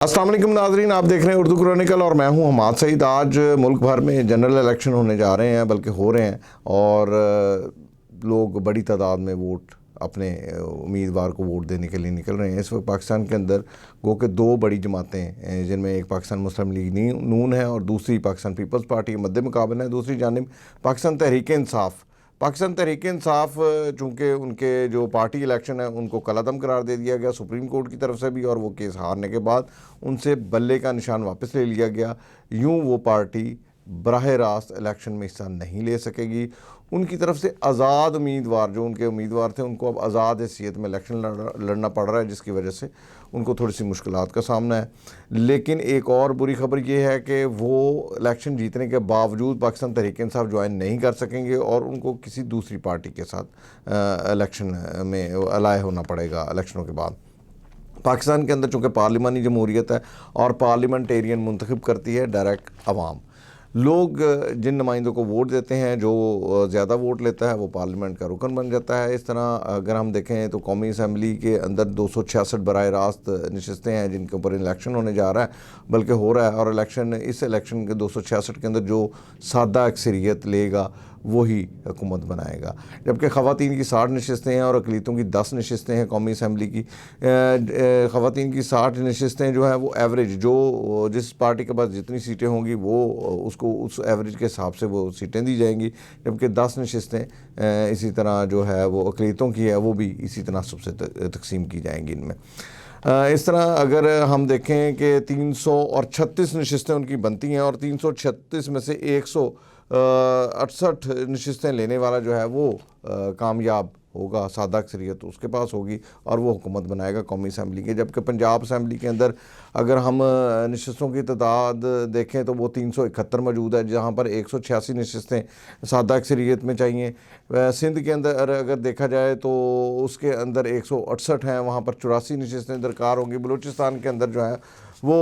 अस्सलाम वालेकुम नाजरीन, आप देख रहे हैं उर्दू क्रॉनिकल और मैं हूं हमाद सईद। आज मुल्क भर में जनरल इलेक्शन होने जा रहे हैं, बल्कि हो रहे हैं, और लोग बड़ी तादाद में वोट अपने उम्मीदवार को वोट देने के लिए निकल रहे हैं। इस वक्त पाकिस्तान के अंदर गो के दो बड़ी जमातें हैं, जिनमें एक पाकिस्तान मुस्लिम लीग नून है और दूसरी पाकिस्तान पीपल्स पार्टी के मद्दे मुकाबले है। दूसरी जानिब पाकिस्तान तहरीक इंसाफ चूँकि उनके जो पार्टी इलेक्शन है उनको कलादम करार दे दिया गया सुप्रीम कोर्ट की तरफ से भी, और वो केस हारने के बाद उनसे बल्ले का निशान वापस ले लिया गया। यूँ वो पार्टी बराह रास्त इलेक्शन में हिस्सा नहीं ले सकेगी। उनकी तरफ से आज़ाद उम्मीदवार, जो उनके उम्मीदवार थे, उनको अब आज़ाद हैसियत में इलेक्शन लड़ना पड़ रहा है, जिसकी वजह से उनको थोड़ी सी मुश्किलात का सामना है। लेकिन एक और बुरी खबर ये है कि वो इलेक्शन जीतने के बावजूद पाकिस्तान तहरीक इंसाफ ज्वाइन नहीं कर सकेंगे और उनको किसी दूसरी पार्टी के साथ इलेक्शन में अलाय होना पड़ेगा। इलेक्शनों के बाद पाकिस्तान के अंदर चूँकि पार्लिमानी जमहूरियत है और पार्लियामेंटेरियन मुंतखब करती है डायरेक्ट अवाम। लोग जिन नुमाइंदों को वोट देते हैं, जो ज़्यादा वोट लेता है वो पार्लियामेंट का रुकन बन जाता है। इस तरह अगर हम देखें तो कौमी असम्बली के अंदर 266 बराह रास्त नशस्तें हैं जिनके ऊपर इलेक्शन होने जा रहा है, बल्कि हो रहा है। और इस इलेक्शन के 266 के अंदर जो सादा अक्सरियत लेगा वही हुकूमत बनाएगा। जबकि ख़वातीन की 60 नशस्तें हैं और अक़लियतों की 10 नशस्तें हैं। कौमी असम्बली की ख़वातीन की 60 नशस्तें जो हैं वो एवरेज, जो जिस पार्टी के पास जितनी सीटें होंगी वो उसको उस एवरेज के हिसाब से वो सीटें दी जाएंगी। जबकि 10 नशस्तें इसी तरह जो है वो अक़लियतों की है, वो भी इसी तनासब से तकसीम की जाएंगी इनमें। इस तरह अगर हम देखें कि 336 नशस्तें उनकी बनती हैं और 336 में से 168 नशस्तें लेने वाला जो है वो कामयाब होगा, सादा अक्सरियत उसके पास होगी और वो हुकूमत बनाएगा कौमी असम्बली के। जबकि पंजाब असम्बली के अंदर अगर हम नशस्तों की तादाद देखें तो वो 371 मौजूद है, जहाँ पर 186 नशस्तें सादा अक्सरियत में चाहिए। सिंध के अंदर अगर देखा जाए तो उसके अंदर 168 हैं, वहाँ पर 84 नशस्तें दरकार होंगी। बलूचिस्तान के अंदर जो है वो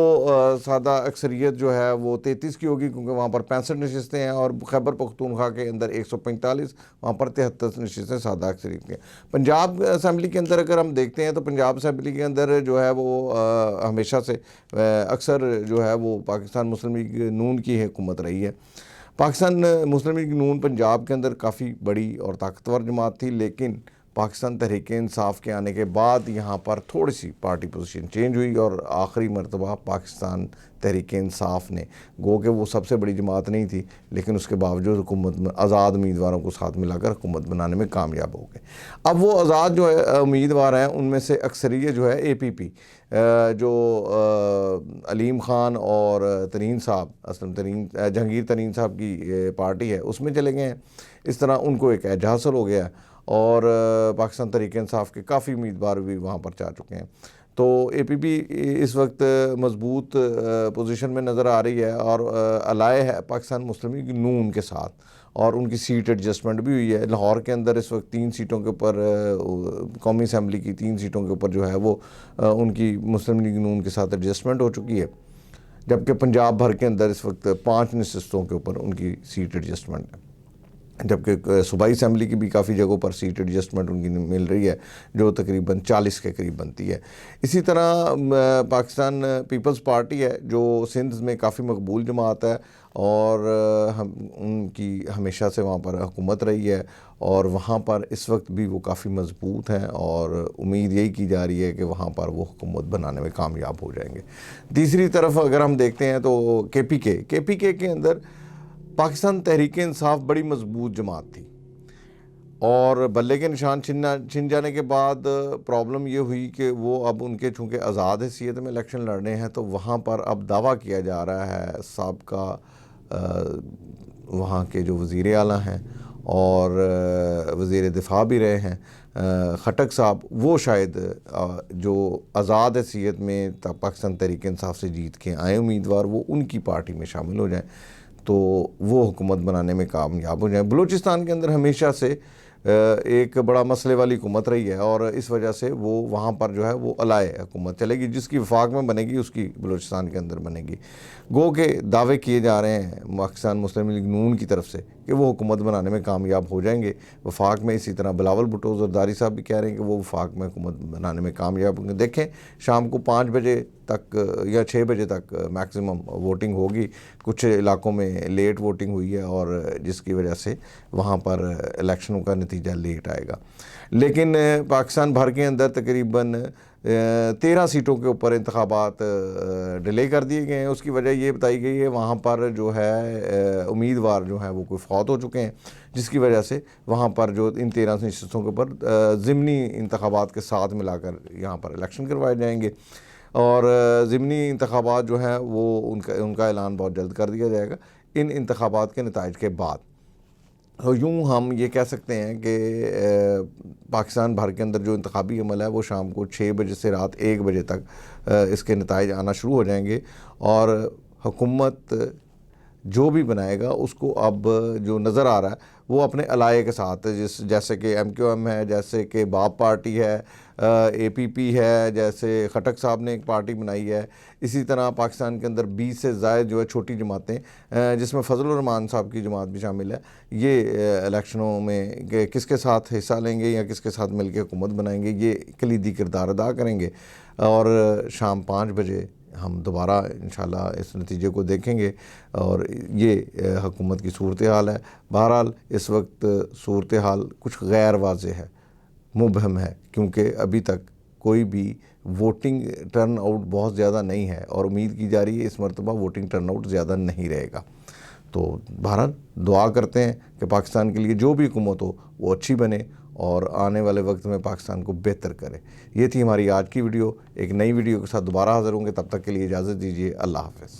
सादा अक्सरियत जो है वो 33 की होगी, क्योंकि वहाँ पर 65 नशस्तें हैं। और खैबर पख्तूनख्वा के अंदर 145, वहाँ पर 73 नशस्तें सादा अक्सरियत के। पंजाब असम्बली के अंदर अगर हम देखते हैं तो पंजाब असम्बली के अंदर जो है वो हमेशा से अक्सर जो है वो पाकिस्तान मुस्लिम लीग नून की हुकूमत रही है। पाकिस्तान मुस्लिम लीग नून पंजाब के अंदर काफ़ी बड़ी और ताकतवर जमात थी, लेकिन पाकिस्तान तहरीक इंसाफ के आने के बाद यहाँ पर थोड़ी सी पार्टी पोजीशन चेंज हुई और आखिरी मरतबा पाकिस्तान तहरीक इंसाफ ने, गो कि वो सबसे बड़ी जमात नहीं थी, लेकिन उसके बावजूद हुकूमत में आज़ाद उम्मीदवारों को साथ मिलाकर हुकूमत बनाने में कामयाब हो गए। अब वो आज़ाद जो है उम्मीदवार हैं, उनमें से अक्सरियत जो है APP, जो अलीम ख़ान और तरीन साहब, जहांगीर तरीन साहब की पार्टी है, उसमें चले गए हैं। इस तरह उनको एक एज हासिल हो गया और पाकिस्तान तहरीक इंसाफ के काफ़ी उम्मीदवार भी वहाँ पर जा चुके हैं। तो APP इस वक्त मजबूत पोजीशन में नज़र आ रही है और अलाय है पाकिस्तान मुस्लिम लीग नून के साथ, और उनकी सीट एडजस्टमेंट भी हुई है। लाहौर के अंदर इस वक्त 3 सीटों के ऊपर, कौमी असम्बली की 3 सीटों के ऊपर जो है वो उनकी मुस्लिम लीग नून के साथ एडजस्टमेंट हो चुकी है। जबकि पंजाब भर के अंदर इस वक्त 5 नशस्तों के ऊपर उनकी सीट एडजस्टमेंट है। जबकि सूबाई असम्बली की भी काफ़ी जगहों पर सीट एडजस्टमेंट उनकी मिल रही है, जो तकरीबन 40 के करीब बनती है। इसी तरह पाकिस्तान पीपल्स पार्टी है, जो सिंध में काफ़ी मकबूल जमात है और उनकी हमेशा से वहाँ पर हुकूमत रही है और वहाँ पर इस वक्त भी वो काफ़ी मजबूत हैं और उम्मीद यही की जा रही है कि वहाँ पर वो हुकूमत बनाने में कामयाब हो जाएंगे। तीसरी तरफ अगर हम देखते हैं तो KPK के अंदर पाकिस्तान तहरीक इंसाफ बड़ी मजबूत जमात थी और बल्ले के निशान छिन जाने के बाद प्रॉब्लम ये हुई कि वो अब उनके चूँकि आज़ाद हैसियत में इलेक्शन लड़ने हैं, तो वहाँ पर अब दावा किया जा रहा है साबका वहाँ के जो वज़ीर आला हैं और वज़ीर दिफा भी रहे हैं खटक साहब, वो शायद जो आज़ाद हैसियत में पाकिस्तान तहरीक इंसाफ से जीत के आए उम्मीदवार, वो उनकी पार्टी में शामिल हो जाएं तो वो हुकूमत बनाने में कामयाब हो जाए। बलूचिस्तान के अंदर हमेशा से एक बड़ा मसले वाली हुकूमत रही है और इस वजह से वो वहाँ पर जो है वो अलाय हुकूमत चलेगी, जिसकी वफाक में बनेगी उसकी बलूचिस्तान के अंदर बनेगी। गो के दावे किए जा रहे हैं पाकिस्तान मुस्लिम लीग नून की तरफ से कि वो हुकूमत बनाने में कामयाब हो जाएंगे वफाक में। इसी तरह बिलावल भुट्टो ज़रदारी साहब भी कह रहे हैं कि वो वफाक में हुकूमत बनाने में कामयाब होंगे। देखें शाम को 5 बजे تک یا 6 بجے تک میکسیمم ووٹنگ ہوگی. کچھ علاقوں میں لیٹ ووٹنگ ہوئی ہے اور جس کی وجہ سے وہاں پر الیکشنوں کا نتیجہ لیٹ آئے گا. لیکن پاکستان بھر کے اندر تقریباً 13 سیٹوں کے اوپر انتخابات ڈیلے کر دیے گئے ہیں. اس کی وجہ یہ بتائی گئی ہے وہاں پر جو ہے امیدوار جو ہیں وہ کوئی فوت ہو چکے ہیں, جس کی وجہ سے وہاں پر جو ان 13 نشستوں کے اوپر ضمنی انتخابات کے ساتھ ملا کر یہاں پر الیکشن کروائے جائیں گے. اور ضمنی انتخابات جو ہیں وہ ان کا اعلان بہت جلد کر دیا جائے گا ان انتخابات کے نتائج کے بعد. یوں ہم یہ کہہ سکتے ہیں کہ پاکستان بھر کے اندر جو انتخابی عمل ہے وہ شام کو 6 بجے سے رات 1 بجے تک اس کے نتائج آنا شروع ہو جائیں گے. اور حکومت جو بھی بنائے گا اس کو اب جو نظر آ رہا ہے وہ اپنے علائے کے ساتھ, جیسے کہ MQM ہے, جیسے کہ باب پارٹی ہے, APP ہے, جیسے خٹک صاحب نے ایک پارٹی بنائی ہے, اسی طرح پاکستان کے اندر 20 سے زائد جو ہے چھوٹی جماعتیں جس میں فضل الرحمان صاحب کی جماعت بھی شامل ہے, یہ الیکشنوں میں کس کے ساتھ حصہ لیں گے یا کس کے ساتھ مل کے حکومت بنائیں گے, یہ کلیدی کردار ادا کریں گے. اور شام 5 بجے ہم دوبارہ انشاءاللہ اس نتیجے کو دیکھیں گے. اور یہ حکومت کی صورتحال ہے. بہرحال اس وقت صورتحال کچھ غیر واضح ہے, مبہم ہے, کیونکہ ابھی تک کوئی بھی ووٹنگ ٹرن آؤٹ بہت زیادہ نہیں ہے اور امید کی جا رہی ہے اس مرتبہ ووٹنگ ٹرن آؤٹ زیادہ نہیں رہے گا. تو بہرحال دعا کرتے ہیں کہ پاکستان کے لیے جو بھی حکومت ہو وہ اچھی بنے اور آنے والے وقت میں پاکستان کو بہتر کرے. یہ تھی ہماری آج کی ویڈیو. ایک نئی ویڈیو کے ساتھ دوبارہ حاضر ہوں گے, تب تک کے لیے اجازت دیجیے. اللہ حافظ.